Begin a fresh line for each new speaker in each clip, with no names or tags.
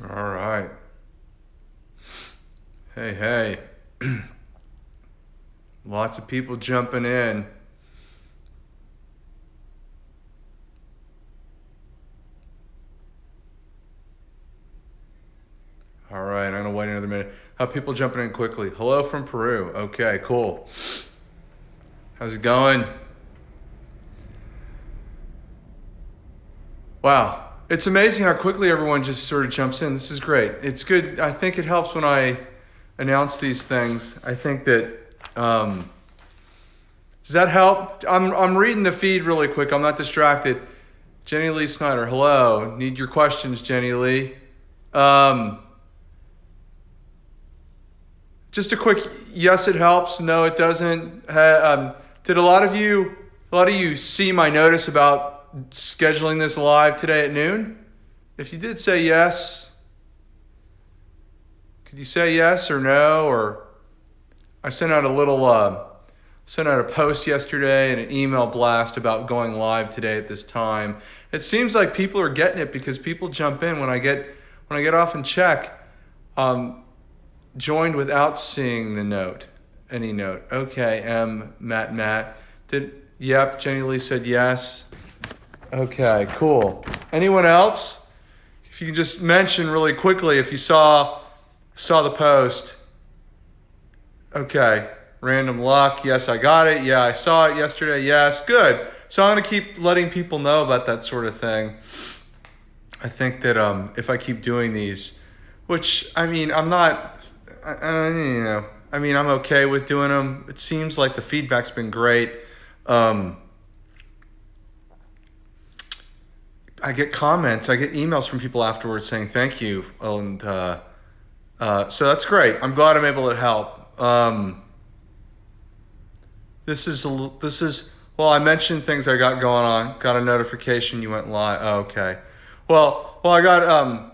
All right. Hey, hey. Lots of people jumping in. All right, I'm going to wait another minute. How people jumping in quickly. Hello from Peru. Okay, cool. How's it going? Wow. It's amazing how quickly everyone just sort of jumps in. This is great. It's good. I think it helps when I announce these things. I think that does that help? I'm reading the feed really quick. I'm not distracted. Jenny Lee Snyder, hello. Need your questions, Jenny Lee. Um, just a quick yes, it helps. No, it doesn't. Did a lot of you see my notice about scheduling this live today at noon? If you did say yes, could you say yes or no? Or I sent out a post yesterday and an email blast about going live today at this time. It seems like people are getting it because people jump in when I get off and check. Um, Joined without seeing the note, any note. Okay, Matt. Yep, Jenny Lee said yes. Okay, cool. Anyone else? If you can just mention really quickly if you saw the post. Okay, random luck. Yes, I got it. Yeah, I saw it yesterday. Yes, good. So I'm gonna keep letting people know about that sort of thing. I think that if I keep doing these, which I mean, I'm not, I mean, I'm okay with doing them. It seems like the feedback's been great. Um, I get comments, I get emails from people afterwards saying thank you, and so that's great. I'm glad I'm able to help. This is well. I mentioned things I got going on. Got a notification you went live. Oh, okay. Well, I got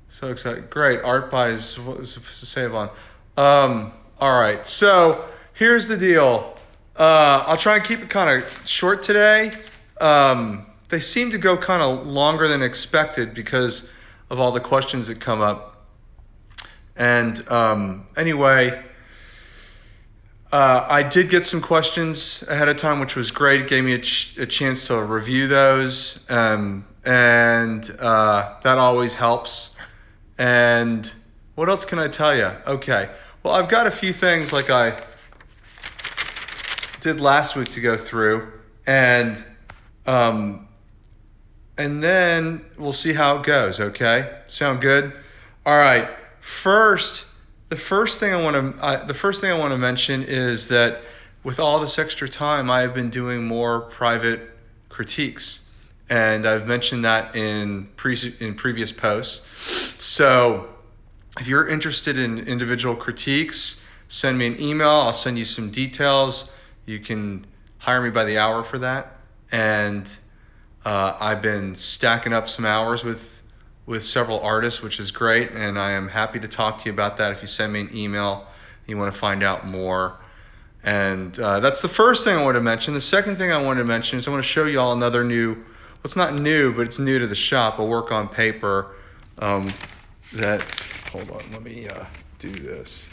so excited. Great art by Savon. All right. So here's the deal. I'll try and keep it kind of short today. They seem to go kind of longer than expected because of all the questions that come up. And anyway, I did get some questions ahead of time, which was great. It gave me a chance to review those, and that always helps. And what else can I tell you? Okay, well, I've got a few things like I did last week to go through, um, and then we'll see how it goes. Okay, sound good? All right. First, the first thing I want to mention is that with all this extra time, I have been doing more private critiques, and I've mentioned that in previous posts. So, if you're interested in individual critiques, send me an email. I'll send you some details. You can hire me by the hour for that, and I've been stacking up some hours with several artists, which is great, and I am happy to talk to you about that if you send me an email. You want to find out more. And that's the first thing I want to mention. The second thing I want to mention is I want to show you all another new, well, it's not new, but it's new to the shop, a work on paper that, hold on, let me do this.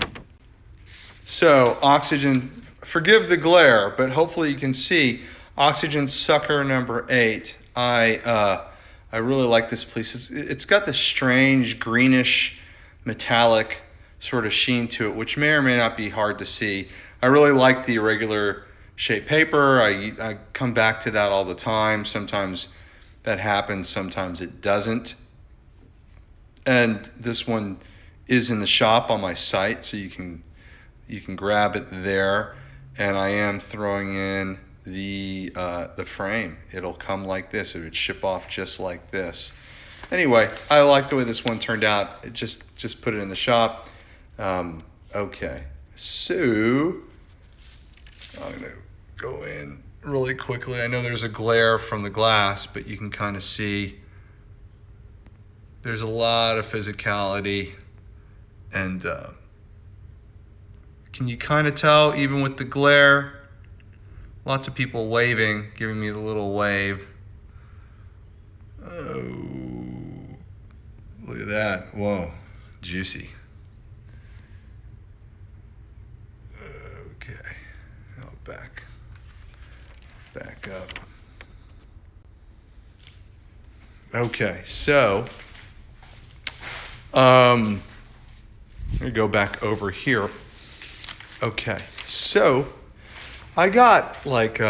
So, oxygen, forgive the glare, but hopefully you can see oxygen sucker number 8. I really like this piece. It's got this strange greenish metallic sort of sheen to it, which may or may not be hard to see. I really like the irregular shaped paper. I come back to that all the time. Sometimes that happens, sometimes it doesn't. And this one is in the shop on my site, so you can grab it there. And I am throwing in the frame. It'll come like this. It would ship off just like this. Anyway, I like the way this one turned out. It just put it in the shop. Okay, so I'm gonna go in really quickly. I know there's a glare from the glass, but you can kind of see there's a lot of physicality, and can you kind of tell even with the glare? Lots of people waving, giving me the little wave. Oh, Look at that. Whoa. Juicy. Okay. I'll back up. Okay, so let me go back over here. Okay, so I got like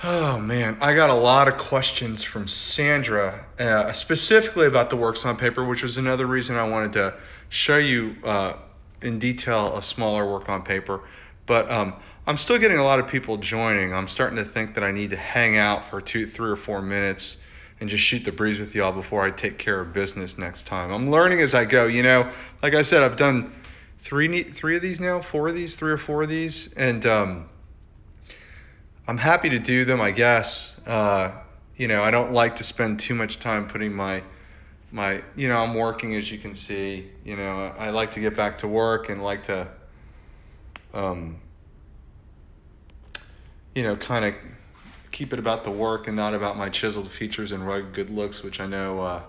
oh man, I got a lot of questions from Sandra, specifically about the works on paper, which was another reason I wanted to show you in detail a smaller work on paper. But I'm still getting a lot of people joining. I'm starting to think that I need to hang out for 2, 3, or 4 minutes and just shoot the breeze with y'all before I take care of business next time. I'm learning as I go. You know, like I said, I've done three of these now, 4 of these, 3 or 4 of these, and I'm happy to do them, I guess. You know, I don't like to spend too much time putting my, you know, I'm working, as you can see. You know, I like to get back to work and like to, you know, kind of keep it about the work and not about my chiseled features and rugged good looks, which I know a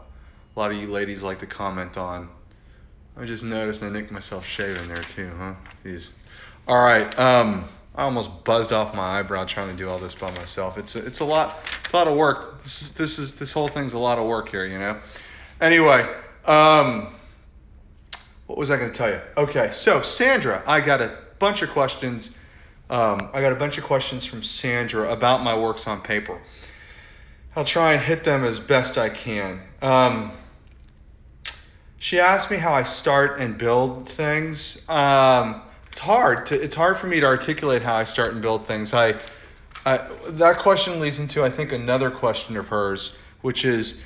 lot of you ladies like to comment on. I just noticed and I nicked myself shaving there too, huh? Jeez. All right. I almost buzzed off my eyebrow trying to do all this by myself. It's a lot of work. This whole thing's a lot of work here, you know. Anyway, what was I going to tell you? Okay, so Sandra, I got a bunch of questions. I got a bunch of questions from Sandra about my works on paper. I'll try and hit them as best I can. She asked me how I start and build things. It's hard for me to articulate how I start and build things. That question leads into, I think, another question of hers, which is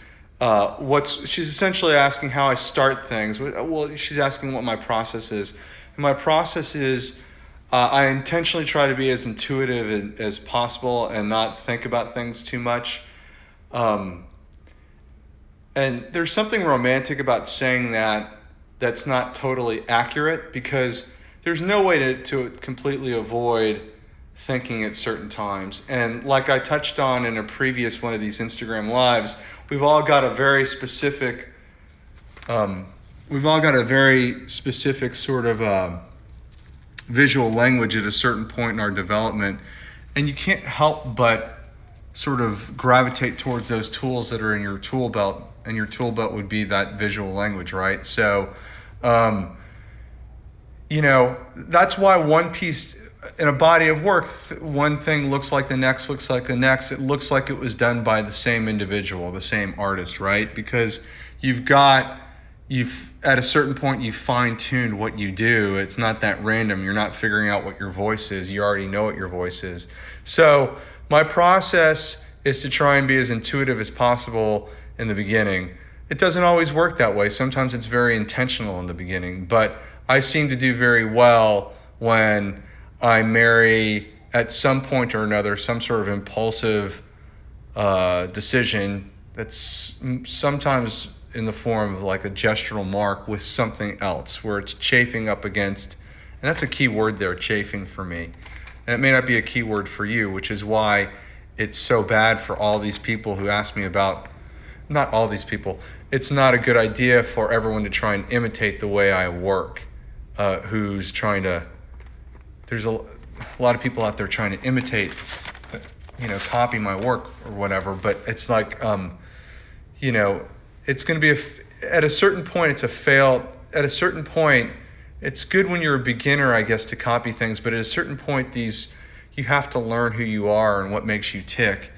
she's essentially asking how I start things. Well, she's asking what my process is. And my process is I intentionally try to be as intuitive as possible and not think about things too much. And there's something romantic about saying that's not totally accurate, because there's no way to completely avoid thinking at certain times. And like I touched on in a previous one of these Instagram lives, we've all got a very specific sort of visual language at a certain point in our development, and you can't help but sort of gravitate towards those tools that are in your tool belt, and your tool belt would be that visual language, right? So you know, that's why one piece in a body of work, one thing looks like the next, looks like the next. It looks like it was done by the same individual, the same artist, right? Because at a certain point, you fine-tuned what you do. It's not that random. You're not figuring out what your voice is. You already know what your voice is. So my process is to try and be as intuitive as possible in the beginning. It doesn't always work that way. Sometimes it's very intentional in the beginning, but I seem to do very well when I marry, at some point or another, some sort of impulsive decision that's sometimes in the form of like a gestural mark with something else, where it's chafing up against, and that's a key word there, chafing, for me. And it may not be a key word for you, which is why it's so bad for all these people who ask me about, not all these people, it's not a good idea for everyone to try and imitate the way I work, who's trying to, there's a lot of people out there trying to imitate, you know, copy my work or whatever, but it's like, you know, it's going to be, at a certain point, it's a fail. At a certain point, it's good when you're a beginner, I guess, to copy things, but at a certain point, you have to learn who you are and what makes you tick.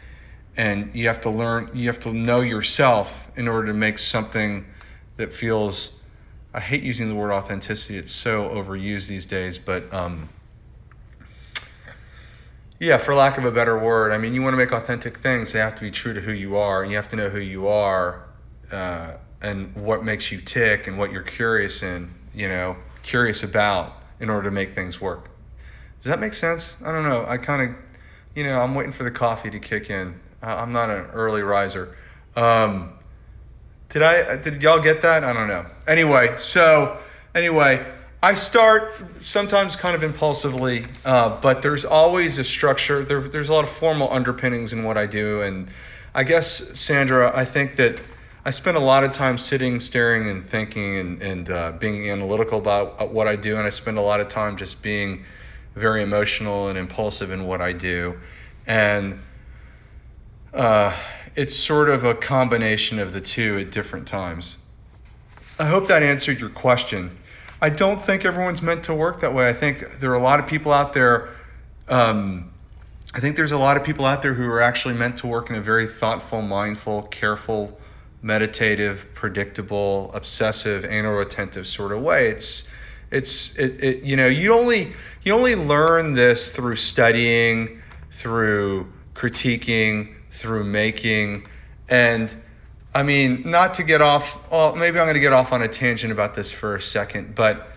And you have to know yourself in order to make something that feels, I hate using the word authenticity. It's so overused these days, but yeah, for lack of a better word, I mean, you want to make authentic things, they have to be true to who you are. And you have to know who you are and what makes you tick and what you're curious about in order to make things work. Does that make sense? I don't know. I kind of, I'm waiting for the coffee to kick in. I'm not an early riser. Did y'all get that? I don't know. Anyway, I start sometimes kind of impulsively, but there's always a structure. There's a lot of formal underpinnings in what I do. And I guess, Sandra, I think I spend a lot of time sitting, staring, and thinking, and being analytical about what I do, and I spend a lot of time just being very emotional and impulsive in what I do, and it's sort of a combination of the two at different times. I hope that answered your question. I don't think everyone's meant to work that way. I think there are a lot of people out there. I think there's a lot of people out there who are actually meant to work in a very thoughtful, mindful, careful, meditative, predictable, obsessive, anal-retentive sort of way. You only learn this through studying, through critiquing, through making, and I mean, not to get off. Well, maybe I'm going to get off on a tangent about this for a second, but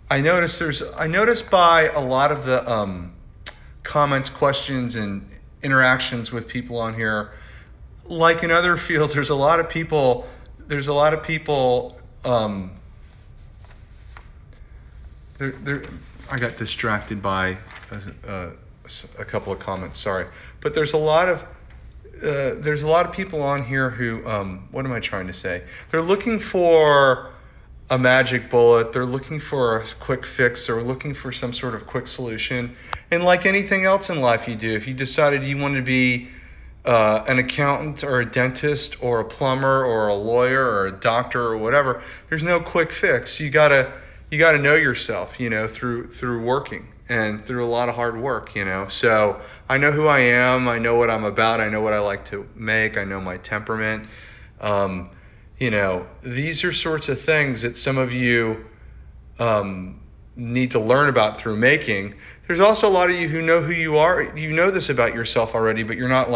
I noticed by a lot of the comments, questions, and interactions with people on here, like in other fields, there's a lot of people. I got distracted by a couple of comments. Sorry, but there's a lot of people on here who, what am I trying to say? They're looking for a magic bullet. They're looking for a quick fix. They're looking for some sort of quick solution. And like anything else in life you do, if you decided you wanted to be an accountant or a dentist or a plumber or a lawyer or a doctor or whatever, there's no quick fix. You gotta know yourself, through working and through a lot of hard work, So I know who I am. I know what I'm about. I know what I like to make. I know my temperament. These are sorts of things that some of you need to learn about through making. There's also a lot of you who know who you are. You know this about yourself already, but you're not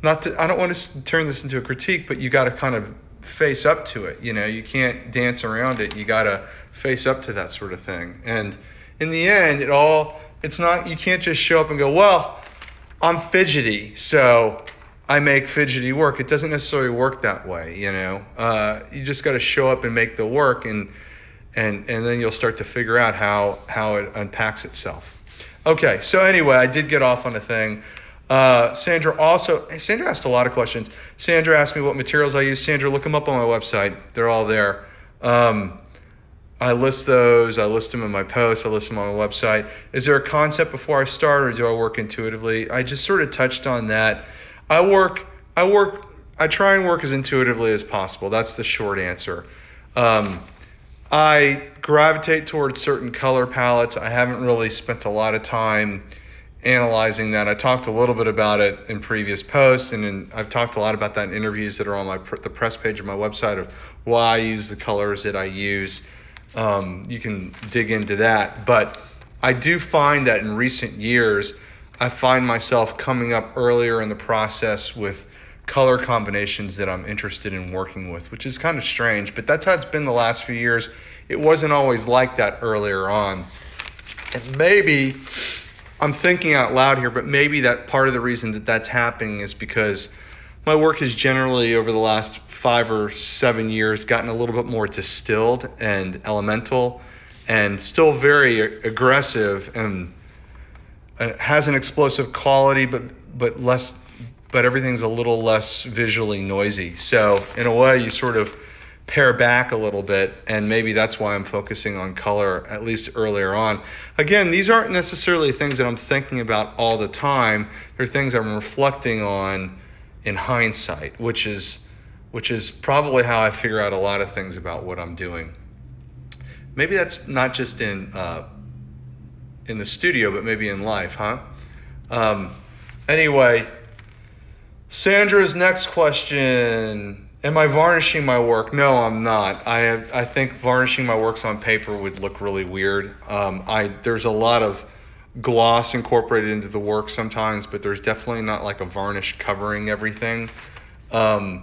I don't want to turn this into a critique, but you got to kind of face up to it. You can't dance around it. You got to face up to that sort of thing. And in the end, you can't just show up and go, well, I'm fidgety, so I make fidgety work. It doesn't necessarily work that way, You just got to show up and make the work, and then you'll start to figure out how it unpacks itself. Okay, so anyway, I did get off on a thing. Sandra asked a lot of questions. Sandra asked me what materials I use. Sandra, look them up on my website. They're all there. I list those. I list them in my posts. I list them on my website. Is there a concept before I start, or do I work intuitively? I just sort of touched on that. I try and work as intuitively as possible. That's the short answer. I gravitate towards certain color palettes. I haven't really spent a lot of time analyzing that. I talked a little bit about it in previous posts, and I've talked a lot about that in interviews that are on the press page of my website of why I use the colors that I use. You can dig into that. But I do find that in recent years, I find myself coming up earlier in the process with color combinations that I'm interested in working with, which is kind of strange, but that's how it's been the last few years. It wasn't always like that earlier on. And maybe, I'm thinking out loud here, but maybe that part of the reason that that's happening is because my work has generally, over the last 5 or 7 years, gotten a little bit more distilled and elemental and still very aggressive, and it has an explosive quality, but less, but everything's a little less visually noisy. So in a way, you sort of pare back a little bit, and maybe that's why I'm focusing on color, at least earlier on. Again, these aren't necessarily things that I'm thinking about all the time. They're things I'm reflecting on in hindsight, which is probably how I figure out a lot of things about what I'm doing. Maybe that's not just in the studio, but maybe in life, huh? Anyway, Sandra's next question. Am I varnishing my work? No, I'm not. I think varnishing my works on paper would look really weird. There's a lot of gloss incorporated into the work sometimes, but there's definitely not like a varnish covering everything. I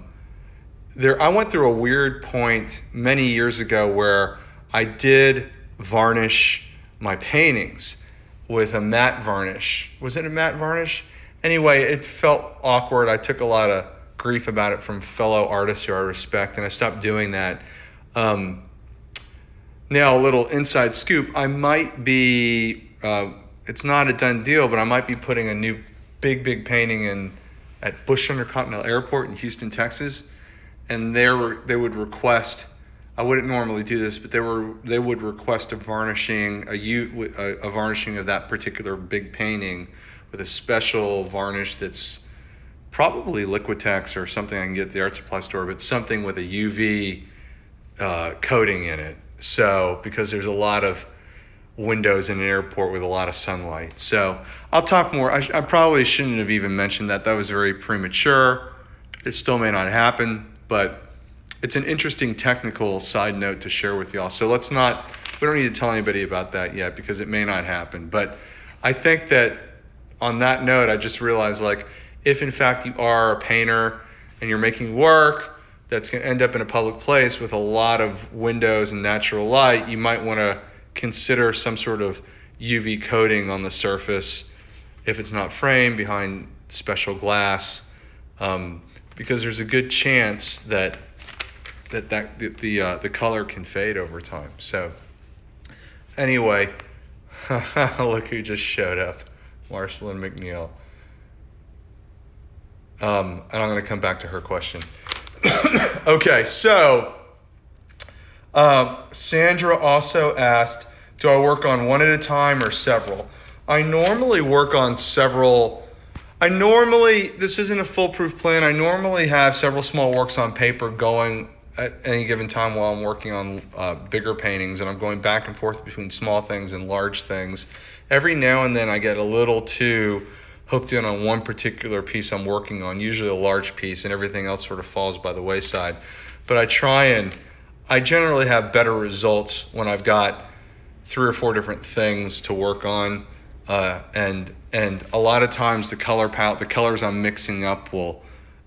went through a weird point many years ago where I did varnish my paintings with a matte varnish. Was it a matte varnish? Anyway, it felt awkward. I took a lot of grief about it from fellow artists who I respect, and I stopped doing that. Now, a little inside scoop, I might be, it's not a done deal, but I might be putting a new big painting at Bush Intercontinental Airport in Houston, Texas. and they would request. I wouldn't normally do this, but they would request a varnishing a varnishing of that particular big painting with a special varnish that's probably Liquitex or something I can get at the art supply store, but something with a UV coating in it. So because there's a lot of windows in an airport with a lot of sunlight. So I'll talk more. I probably shouldn't have even mentioned that. That was very premature. It still may not happen, but it's an interesting technical side note to share with y'all. So we don't need to tell anybody about that yet because it may not happen. But I think that on that note, I just realized, like, if in fact you are a painter and you're making work that's going to end up in a public place with a lot of windows and natural light, you might want to consider some sort of UV coating on the surface if it's not framed behind special glass, because there's a good chance that the color can fade over time. So anyway, look who just showed up, Marcelyn McNeil. And I'm going to come back to her question. Okay, so Sandra also asked, do I work on one at a time or several? I normally work on several. This isn't a foolproof plan. I normally have several small works on paper going at any given time while I'm working on bigger paintings, and I'm going back and forth between small things and large things. Every now and then I get a little too hooked in on one particular piece I'm working on, usually a large piece, and everything else sort of falls by the wayside. But I generally have better results when I've got 3 or 4 different things to work on, and a lot of times the color palette, the colors I'm mixing up will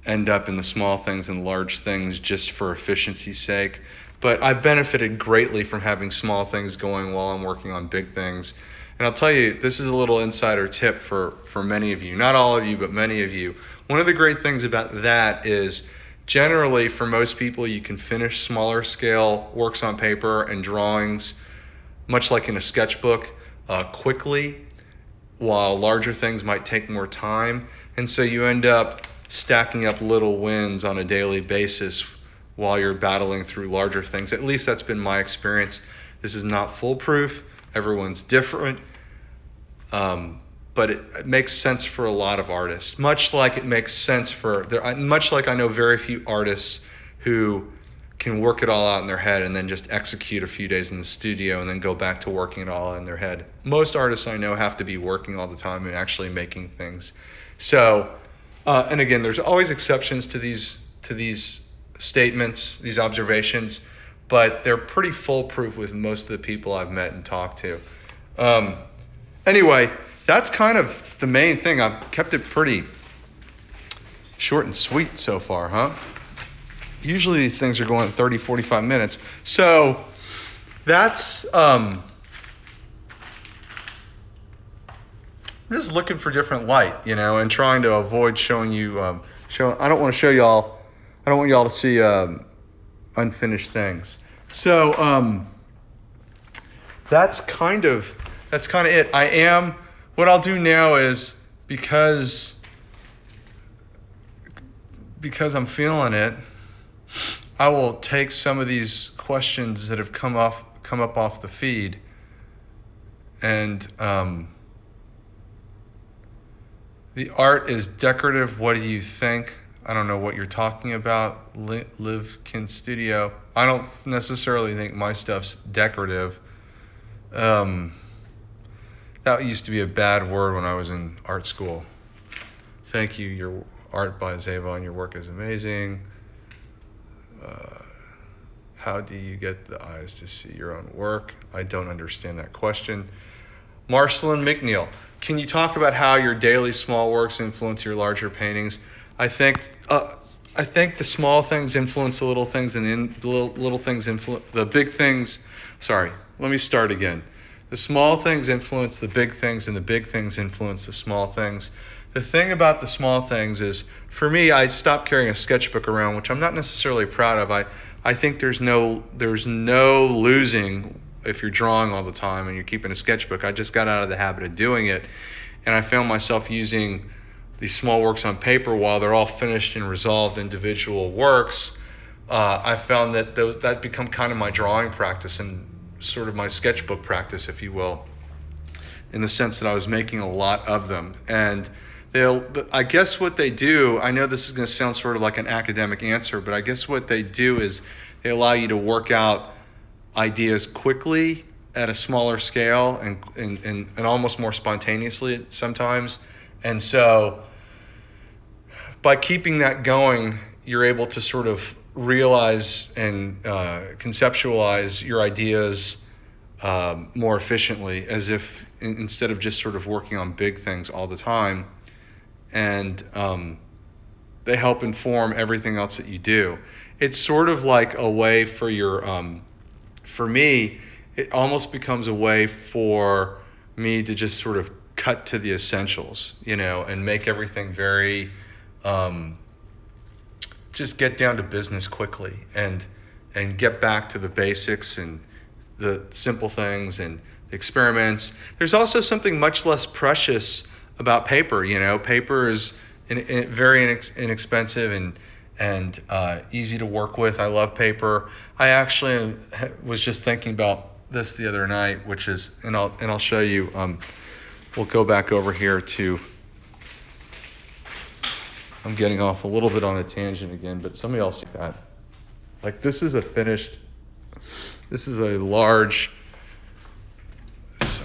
end up in the small things and large things just for efficiency's sake. But I've benefited greatly from having small things going while I'm working on big things. And I'll tell you, this is a little insider tip for many of you, not all of you, but many of you. One of the great things about that is generally for most people, you can finish smaller scale works on paper and drawings, much like in a sketchbook, quickly, while larger things might take more time. And so you end up stacking up little wins on a daily basis while you're battling through larger things. At least that's been my experience. This is not foolproof. Everyone's different. But it makes sense for a lot of artists. Much like it makes sense much like I know very few artists who can work it all out in their head and then just execute a few days in the studio and then go back to working it all out in their head. Most artists I know have to be working all the time and actually making things. So, and again, there's always exceptions to these statements, these observations, but they're pretty foolproof with most of the people I've met and talked to. Anyway, that's kind of the main thing. I've kept it pretty short and sweet so far, huh? Usually these things are going 30, 45 minutes. So that's, I'm just looking for different light, and trying to avoid showing you, I don't want to show y'all, I don't want y'all to see unfinished things. So that's kind of it. What I'll do now is, because I'm feeling it, I will take some of these questions that have come up off the feed, and the art is decorative. What do you think? I don't know what you're talking about. Livkin Studio. I don't necessarily think my stuff's decorative. That used to be a bad word when I was in art school. Thank you. Your art by Zavon. Your work is amazing. How do you get the eyes to see your own work? I don't understand that question. Marcelyn McNeil, can you talk about how your daily small works influence your larger paintings? I think the small things influence the little things, and the little things influence the big things. Sorry, let me start again. The small things influence the big things, and the big things influence the small things. The thing about the small things is, for me, I stopped carrying a sketchbook around, which I'm not necessarily proud of. I think there's no losing if you're drawing all the time and you're keeping a sketchbook. I just got out of the habit of doing it, and I found myself using these small works on paper while they're all finished and resolved individual works. I found that that become kind of my drawing practice and sort of my sketchbook practice, if you will, in the sense that I was making a lot of them. And I guess what they do, I know this is going to sound sort of like an academic answer, but I guess what they do is they allow you to work out ideas quickly at a smaller scale and almost more spontaneously sometimes. And so by keeping that going, you're able to sort of realize and conceptualize your ideas more efficiently, as if instead of just sort of working on big things all the time. And they help inform everything else that you do. It's sort of like a way for your, for me, it almost becomes a way for me to just sort of cut to the essentials, and make everything very, just get down to business quickly and get back to the basics and the simple things and the experiments. There's also something much less precious about paper. Paper is very inexpensive and easy to work with. I love paper. I actually was just thinking about this the other night, which is, and I'll show you. We'll go back over here to. I'm getting off a little bit on a tangent again, but somebody else do that. Like this is a large,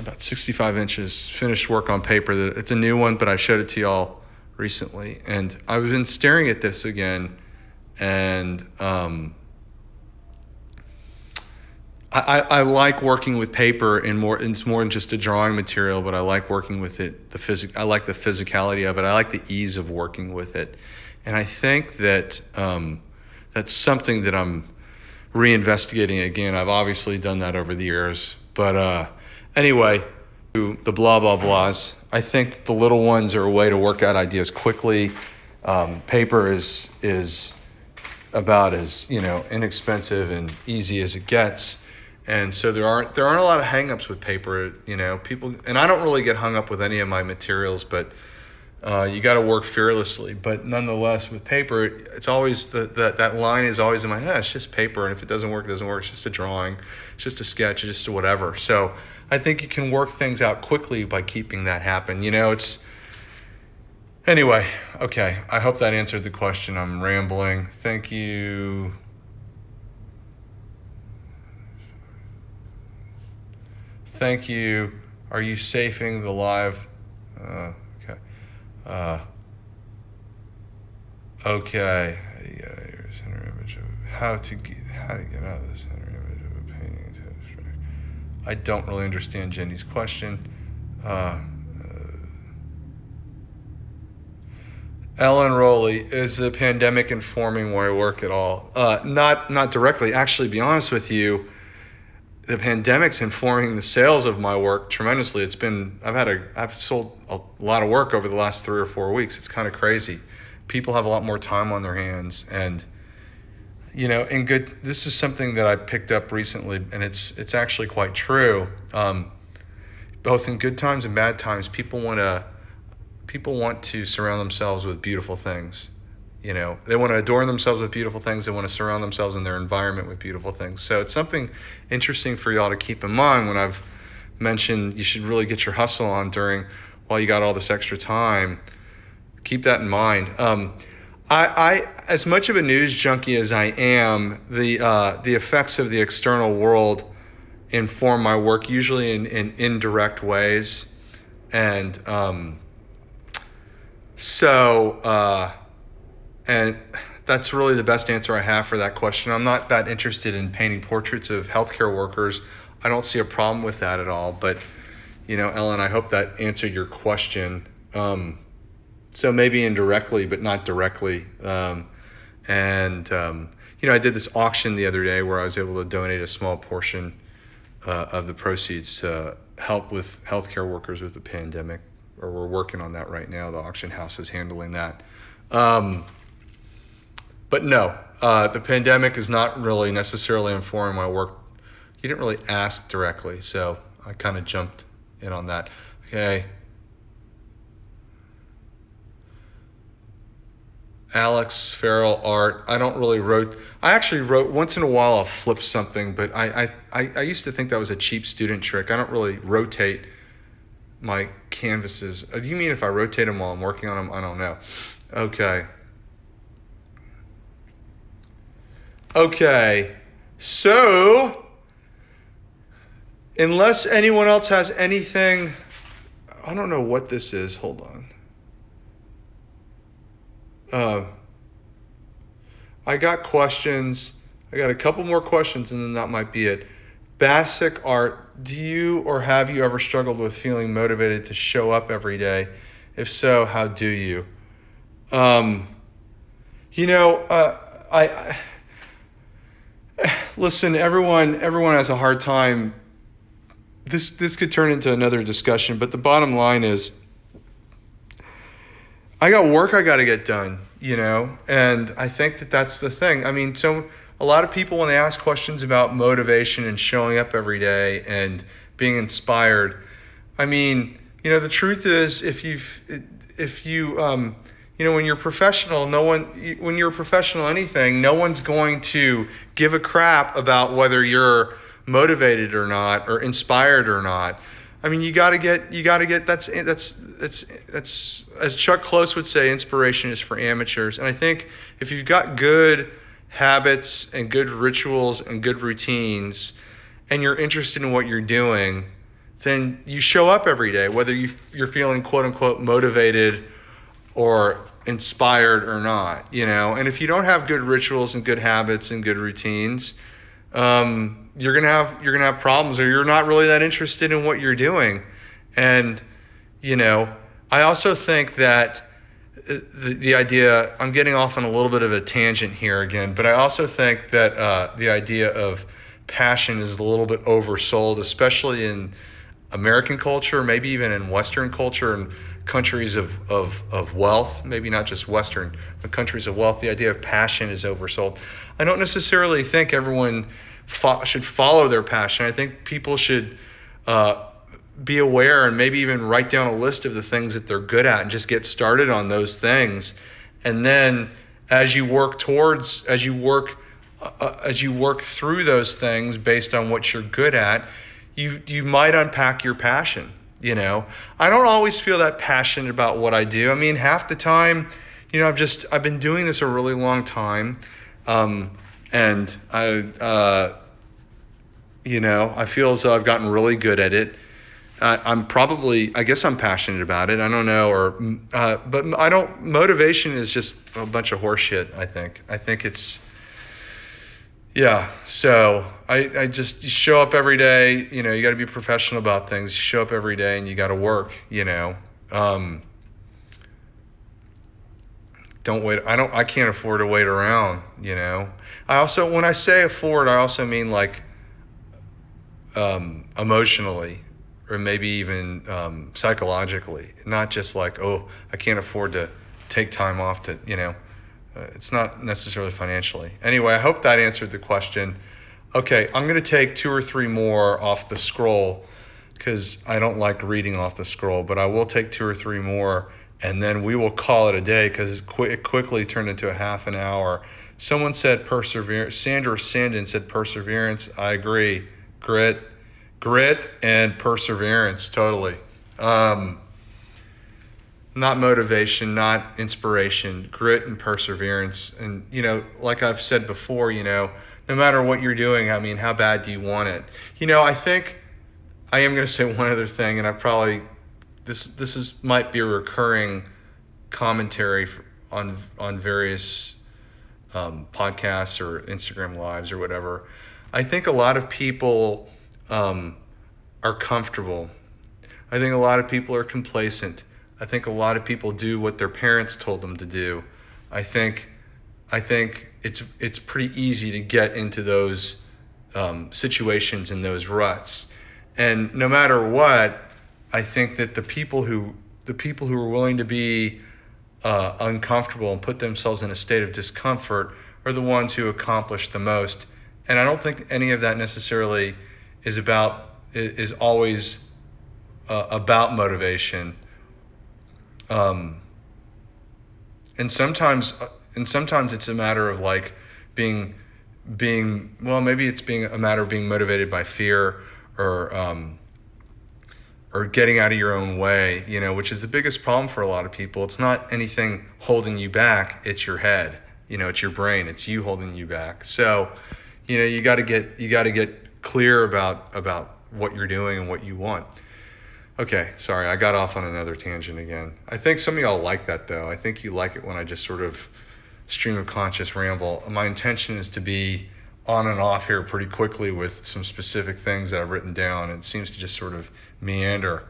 about 65 inches finished work on paper. It's a new one, but I showed it to y'all recently. And I've been staring at this again, and I like working with paper it's more than just a drawing material, but I like working with it. I like the physicality of it. I like the ease of working with it. And I think that that's something that I'm reinvestigating again. I've obviously done that over the years. But anyway, the blah, blah, blahs. I think the little ones are a way to work out ideas quickly. Paper is about as, inexpensive and easy as it gets. And so there aren't a lot of hangups with paper, people, and I don't really get hung up with any of my materials, but you got to work fearlessly. But nonetheless, with paper, it's always that line is always in my head. It's just paper, and if it doesn't work, it doesn't work. It's just a drawing, it's just a sketch, it's just a whatever. So I think you can work things out quickly by keeping that happen. Anyway, okay. I hope that answered the question. I'm rambling. Thank you. Thank you. Are you safing the live? Okay. Okay. Center image of how to get out of the center image of a painting to abstract. I don't really understand Jenny's question. Ellen Rowley, is the pandemic informing my work at all? Not directly. Actually, to be honest with you, the pandemic's informing the sales of my work tremendously. I've sold a lot of work over the last 3 or 4 weeks. It's kind of crazy. People have a lot more time on their hands, and this is something that I picked up recently, and it's actually quite true. Both in good times and bad times, people want to surround themselves with beautiful things. They want to adorn themselves with beautiful things. They want to surround themselves in their environment with beautiful things. So it's something interesting for y'all to keep in mind when I've mentioned you should really get your hustle on while you got all this extra time. Keep that in mind. I as much of a news junkie as I am, the effects of the external world inform my work usually in indirect ways, and and that's really the best answer I have for that question. I'm not that interested in painting portraits of healthcare workers. I don't see a problem with that at all. But, Ellen, I hope that answered your question. So maybe indirectly, but not directly. I did this auction the other day where I was able to donate a small portion of the proceeds to help with healthcare workers with the pandemic, or we're working on that right now. The auction house is handling that. But no, the pandemic is not really necessarily informing my work. You didn't really ask directly, so I kind of jumped in on that. Okay. Alex Farrell art. I don't really wrote. I actually wrote once in a while. I'll flip something, but I used to think that was a cheap student trick. I don't really rotate my canvases. Do you mean if I rotate them while I'm working on them? I don't know. Okay. Okay. So, unless anyone else has anything, I don't know what this is. Hold on. Uh, I got questions. I got a couple more questions, and then that might be it. Basic art. Do you or have you ever struggled with feeling motivated to show up every day? If so, how do you? Um, you know, I listen. Everyone has a hard time. This could turn into another discussion, but the bottom line is, I got work I got to get done, and I think that that's the thing. I mean, so a lot of people, when they ask questions about motivation and showing up every day and being inspired, I mean, the truth is, if you, when you're professional, when you're a professional anything, no one's going to give a crap about whether you're motivated or not, or inspired or not. I mean, you got to get, that's, as Chuck Close would say, inspiration is for amateurs. And I think if you've got good habits and good rituals and good routines, and you're interested in what you're doing, then you show up every day, whether you're feeling quote unquote motivated or inspired or not, And if you don't have good rituals and good habits and good routines, you're gonna have problems, or you're not really that interested in what you're doing. And I also think that the idea, I'm getting off on a little bit of a tangent here again, but I also think that the idea of passion is a little bit oversold, especially in American culture, maybe even in Western culture and countries of wealth, maybe not just Western, but countries of wealth. The idea of passion is oversold. I don't necessarily think everyone should follow their passion. I think people should be aware and maybe even write down a list of the things that they're good at and just get started on those things. And then as you work through those things based on what you're good at, you might unpack your passion. I don't always feel that passionate about what I do. I mean, half the time, I've been doing this a really long time. And I feel as though I've gotten really good at it. I guess I'm passionate about it. I don't know, but I don't, motivation is just a bunch of horseshit, I think. I think it's, yeah. So I just, you show up every day, you got to be professional about things. You show up every day and you got to work, don't wait. I can't afford to wait around, I also, when I say afford, I also mean like, emotionally, or maybe even psychologically, not just like, oh, I can't afford to take time off to, it's not necessarily financially. Anyway, I hope that answered the question. Okay, I'm going to take 2 or 3 more off the scroll because I don't like reading off the scroll, but I will take 2 or 3 more, and then we will call it a day because it quickly turned into a half an hour. Someone said perseverance. Sandra Sandin said perseverance. I agree. Grit and perseverance, totally. Not motivation, not inspiration, grit and perseverance. And, like I've said before, no matter what you're doing, I mean, how bad do you want it? I think I am going to say one other thing, and I probably, might be a recurring commentary on various podcasts or Instagram lives or whatever. I think a lot of people are comfortable. I think a lot of people are complacent. I think a lot of people do what their parents told them to do. I think it's pretty easy to get into those situations and those ruts. And no matter what, I think that the people who are willing to be uncomfortable and put themselves in a state of discomfort are the ones who accomplish the most. And I don't think any of that necessarily is always about motivation. And sometimes and sometimes it's a matter of like being well, maybe it's being a matter of being motivated by fear or getting out of your own way, which is the biggest problem for a lot of people. It's not anything holding you back, it's your head, it's your brain, it's you holding you back. So, you got to get clear about what you're doing and what you want. Okay, sorry, I got off on another tangent again. I think some of y'all like that though. I think you like it when I just sort of stream of conscious ramble. My intention is to be on and off here pretty quickly with some specific things that I've written down. It seems to just sort of meander.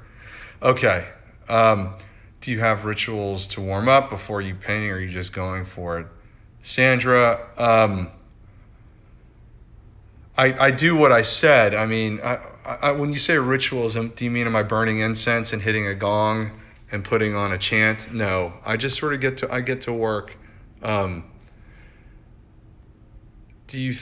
Okay. Do you have rituals to warm up before you painting, or are you just going for it? Sandra, I do what I said. I mean, when you say rituals, do you mean am I burning incense and hitting a gong and putting on a chant? No, I just sort of get to work. Do you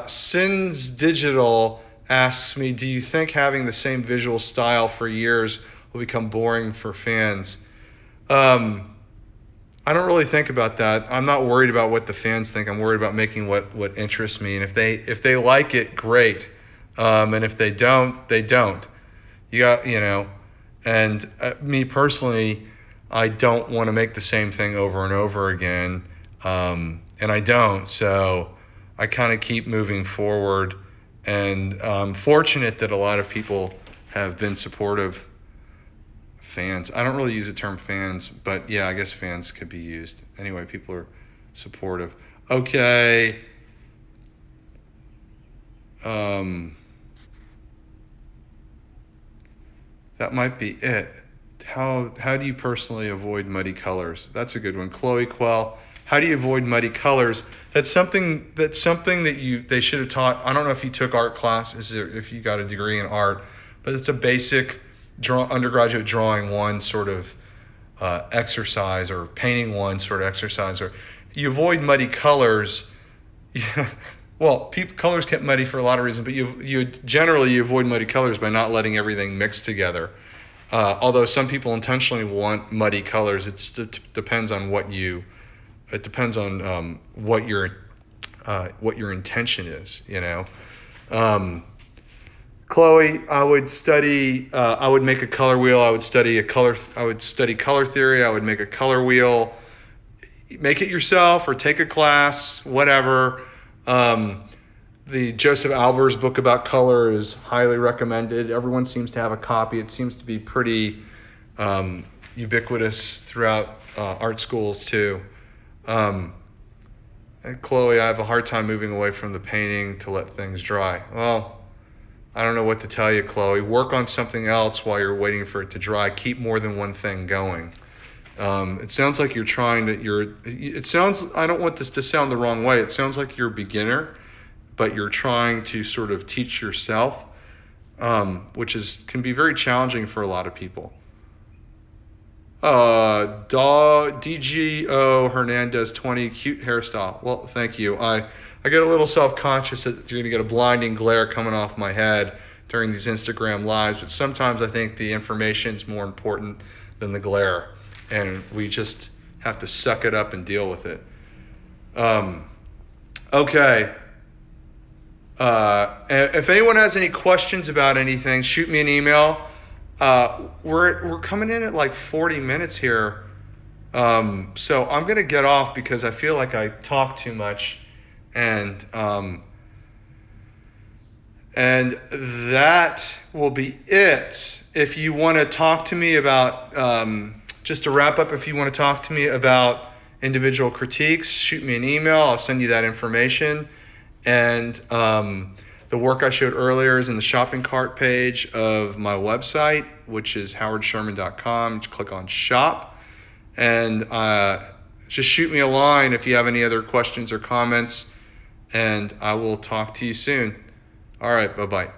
Sins Digital asks me, do you think having the same visual style for years will become boring for fans? I don't really think about that. I'm not worried about what the fans think. I'm worried about making what interests me. And if they like it, great. And if they don't, they don't. And me personally, I don't want to make the same thing over and over again. And I don't. So I kind of keep moving forward. And I'm fortunate that a lot of people have been supportive. Fans. I don't really use the term fans, but yeah, I guess fans could be used. Anyway, people are supportive. Okay. That might be it. How do you personally avoid muddy colors? That's a good one. Chloe Quell, how do you avoid muddy colors? That's something that they should have taught. I don't know if you took art classes or if you got a degree in art, but it's a basic undergraduate drawing one sort of exercise, or painting one sort of exercise, or you avoid muddy colors. Well, colors get muddy for a lot of reasons, but you generally avoid muddy colors by not letting everything mix together. Although some people intentionally want muddy colors, it depends on what your intention is. Chloe, I would make a color wheel. I would study color theory. I would make a color wheel. Make it yourself or take a class, whatever. The Joseph Albers book about color is highly recommended. Everyone seems to have a copy. It seems to be pretty ubiquitous throughout art schools too. And Chloe, I have a hard time moving away from the painting to let things dry. Well, I don't know what to tell you, Chloe. Work on something else while you're waiting for it to dry. Keep more than one thing going. It sounds like you're trying to, I don't want this to sound the wrong way. It sounds like you're a beginner, but you're trying to sort of teach yourself, which can be very challenging for a lot of people. DGO Hernandez 20, cute hairstyle. Well, thank you. I get a little self-conscious that you're going to get a blinding glare coming off my head during these Instagram lives, but sometimes I think the information is more important than the glare, and we just have to suck it up and deal with it. Okay. If anyone has any questions about anything, shoot me an email. We're coming in at like 40 minutes here, so I'm going to get off because I feel like I talk too much. And that will be it. If you want to talk to me about, just to wrap up, if you want to talk to me about individual critiques, shoot me an email. I'll send you that information. And the work I showed earlier is in the shopping cart page of my website, which is howardsherman.com. Just click on shop. And just shoot me a line if you have any other questions or comments. And I will talk to you soon. All right, bye-bye.